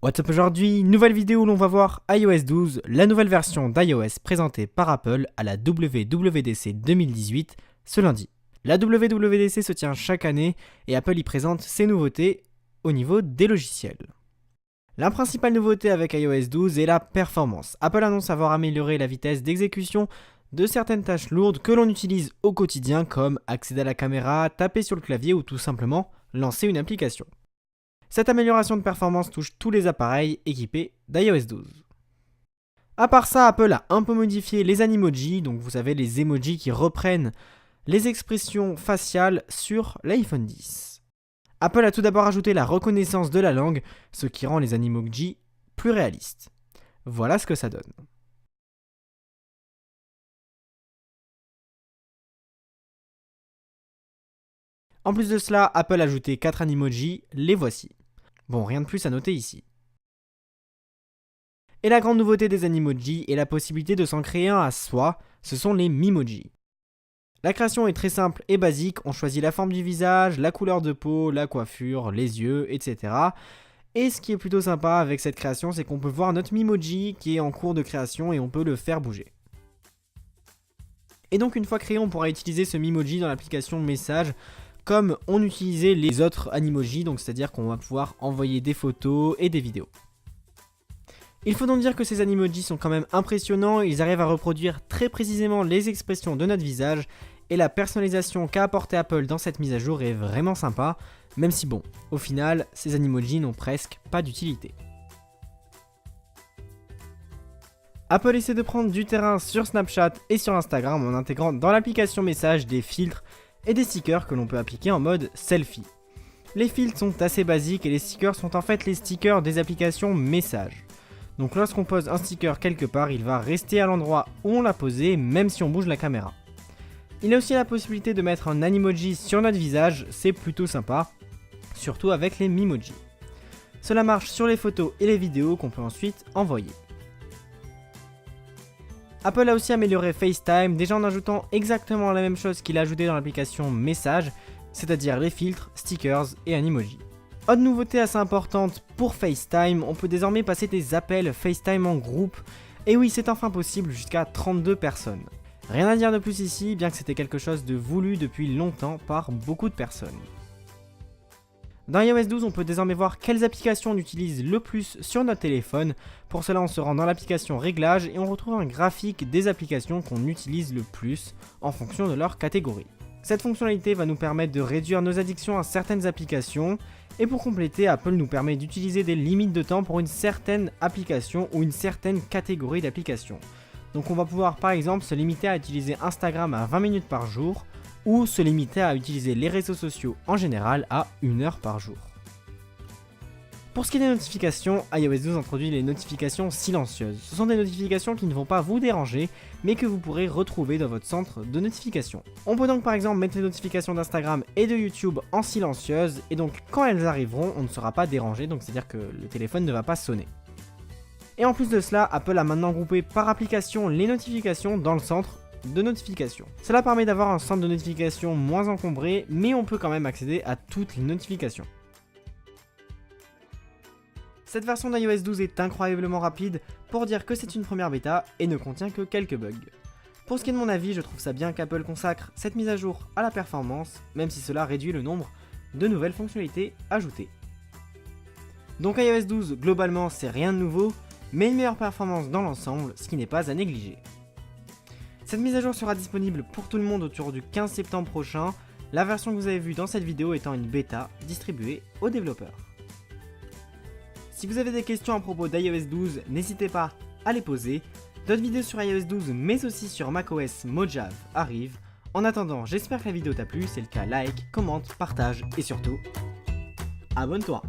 What's up aujourd'hui, nouvelle vidéo où l'on va voir iOS 12, la nouvelle version d'iOS présentée par Apple à la WWDC 2018 ce lundi. La WWDC se tient chaque année et Apple y présente ses nouveautés au niveau des logiciels. La principale nouveauté avec iOS 12 est la performance. Apple annonce avoir amélioré la vitesse d'exécution de certaines tâches lourdes que l'on utilise au quotidien comme accéder à la caméra, taper sur le clavier ou tout simplement lancer une application. Cette amélioration de performance touche tous les appareils équipés d'iOS 12. A part ça, Apple a un peu modifié les animojis, donc vous savez les emojis qui reprennent les expressions faciales sur l'iPhone X. Apple a tout d'abord ajouté la reconnaissance de la langue, ce qui rend les animojis plus réalistes. Voilà ce que ça donne. En plus de cela, Apple a ajouté 4 animojis, les voici. Bon, rien de plus à noter ici. Et la grande nouveauté des animojis est la possibilité de s'en créer un à soi, ce sont les mimojis. La création est très simple et basique, on choisit la forme du visage, la couleur de peau, la coiffure, les yeux, etc. Et ce qui est plutôt sympa avec cette création, c'est qu'on peut voir notre mimoji qui est en cours de création et on peut le faire bouger. Et donc une fois créé, on pourra utiliser ce mimoji dans l'application Messages, comme on utilisait les autres animojis, donc c'est-à-dire qu'on va pouvoir envoyer des photos et des vidéos. Il faut donc dire que ces animojis sont quand même impressionnants, ils arrivent à reproduire très précisément les expressions de notre visage, et la personnalisation qu'a apporté Apple dans cette mise à jour est vraiment sympa, même si bon, au final, ces animojis n'ont presque pas d'utilité. Apple essaie de prendre du terrain sur Snapchat et sur Instagram en intégrant dans l'application Messages des filtres et des stickers que l'on peut appliquer en mode selfie. Les filtres sont assez basiques et les stickers sont en fait les stickers des applications Messages. Donc lorsqu'on pose un sticker quelque part, il va rester à l'endroit où on l'a posé même si on bouge la caméra. Il y a aussi la possibilité de mettre un animoji sur notre visage, c'est plutôt sympa, surtout avec les mimojis. Cela marche sur les photos et les vidéos qu'on peut ensuite envoyer. Apple a aussi amélioré FaceTime, déjà en ajoutant exactement la même chose qu'il a ajouté dans l'application Messages, c'est-à-dire les filtres, stickers et animojis. Autre nouveauté assez importante pour FaceTime, on peut désormais passer des appels FaceTime en groupe, et oui c'est enfin possible jusqu'à 32 personnes. Rien à dire de plus ici, bien que c'était quelque chose de voulu depuis longtemps par beaucoup de personnes. Dans iOS 12, on peut désormais voir quelles applications on utilise le plus sur notre téléphone. Pour cela, on se rend dans l'application Réglages et on retrouve un graphique des applications qu'on utilise le plus en fonction de leur catégorie. Cette fonctionnalité va nous permettre de réduire nos addictions à certaines applications. Et pour compléter, Apple nous permet d'utiliser des limites de temps pour une certaine application ou une certaine catégorie d'applications. Donc on va pouvoir par exemple se limiter à utiliser Instagram à 20 minutes par jour, ou se limiter à utiliser les réseaux sociaux en général à 1 heure par jour. Pour ce qui est des notifications, iOS 12 introduit les notifications silencieuses. Ce sont des notifications qui ne vont pas vous déranger, mais que vous pourrez retrouver dans votre centre de notifications. On peut donc par exemple mettre les notifications d'Instagram et de YouTube en silencieuse, et donc quand elles arriveront, on ne sera pas dérangé, donc c'est-à-dire que le téléphone ne va pas sonner. Et en plus de cela, Apple a maintenant groupé par application les notifications dans le centre de notifications. Cela permet d'avoir un centre de notification moins encombré, mais on peut quand même accéder à toutes les notifications. Cette version d'iOS 12 est incroyablement rapide pour dire que c'est une première bêta et ne contient que quelques bugs. Pour ce qui est de mon avis, je trouve ça bien qu'Apple consacre cette mise à jour à la performance, même si cela réduit le nombre de nouvelles fonctionnalités ajoutées. Donc iOS 12, globalement, c'est rien de nouveau, mais une meilleure performance dans l'ensemble, ce qui n'est pas à négliger. Cette mise à jour sera disponible pour tout le monde autour du 15 septembre prochain, la version que vous avez vue dans cette vidéo étant une bêta distribuée aux développeurs. Si vous avez des questions à propos d'iOS 12, n'hésitez pas à les poser. D'autres vidéos sur iOS 12 mais aussi sur macOS Mojave arrivent. En attendant, j'espère que la vidéo t'a plu, c'est le cas, like, commente, partage et surtout, abonne-toi.